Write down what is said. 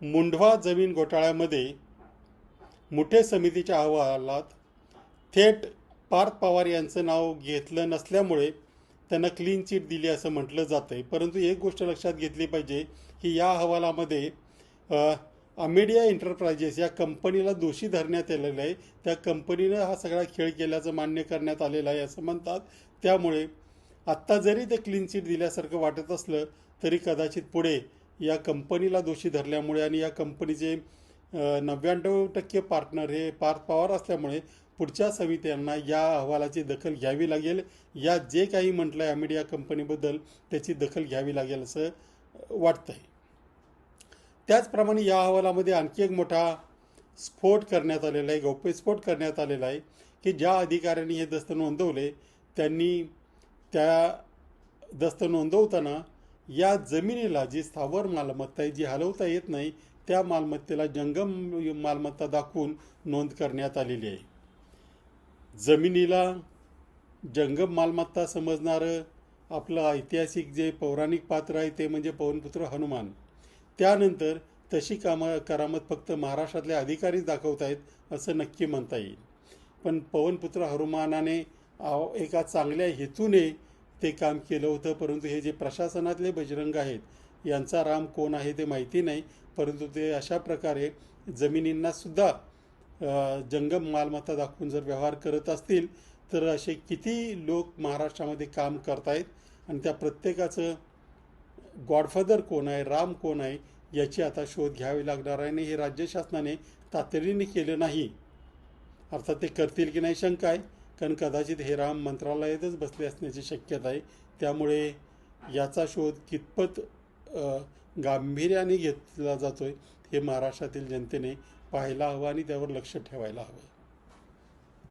मुंढवा जमीन घोटाळ्यामध्ये मुठे समितीच्या अहवालात थेट पार्थ पवार यांचं नाव घेतलं नसल्यामुळे त्यांना क्लीन चिट दिली असं म्हटलं जातं आहे. परंतु एक गोष्ट लक्षात घेतली पाहिजे की या अहवालामध्ये अमेडिया एंटरप्राइजेस या कंपनीला दोषी धरण्यात आलेलं आहे. त्या कंपनीनं हा सगळा खेळ केल्याचं मान्य करण्यात आलेलं आहे असं म्हणतात. त्यामुळे आत्ता जरी ते क्लीन चिट दिल्यासारखं वाटत असलं तरी कदाचित पुढे या कंपनीला दोषी धरल्यामुळे आणि या कंपनीचे 99% पार्टनर हे पार्थ पवार असल्यामुळे पुढच्या समित्यांना या अहवालाची दखल घ्यावी लागेल. या जे काही म्हटलं आहे मीडिया कंपनीबद्दल त्याची दखल घ्यावी लागेल असं वाटतं आहे. त्याचप्रमाणे या अहवालामध्ये आणखी एक मोठा स्फोट करण्यात आलेला आहे, गौप्यस्फोट करण्यात आलेला आहे की ज्या अधिकाऱ्यांनी हे दस्त नोंदवले त्यांनी त्या दस्त नोंदवताना या जमिनीला जी स्थावर मालमत्ता आहे जी हलवता येत नाही त्या मालमत्तेला जंगम मालमत्ता दाखवून नोंद करण्यात आलेली आहे. जमिनीला जंगम मालमत्ता समजणारं आपलं ऐतिहासिक जे पौराणिक पात्र आहे ते म्हणजे पवनपुत्र हनुमान. त्यानंतर तशी करामत फक्त महाराष्ट्रातले अधिकारीच दाखवत आहेत असं नक्की म्हणता येईल. पण पवनपुत्र हनुमानाने एका चांगल्या हेतूने ते काम केलं होतं. परंतु हे जे प्रशासनातले बजरंग आहेत यांचा राम कोण आहे ते माहिती नाही. परंतु ते अशा प्रकारे जमिनींनासुद्धा जंगम मालमत्ता दाखवून जर व्यवहार करत असतील तर असे किती लोक महाराष्ट्रामध्ये काम करतायत आणि त्या प्रत्येकाचं गॉडफादर कोण आहे, राम कोण आहे याची आता शोध घ्यावी लागणार आहे. आणि हे राज्य शासनाने तातडीने केलं नाही. अर्थात ते करतील की नाही शंका आहे, कारण कदाचित हे राम मंत्रालयातच बसले असण्याची शक्यता आहे. त्यामुळे याचा शोध कितपत गांभीर्याने घेतला जातोय हे महाराष्ट्रातील जनतेने पाहायला हवं आणि त्यावर लक्ष ठेवायला हवं.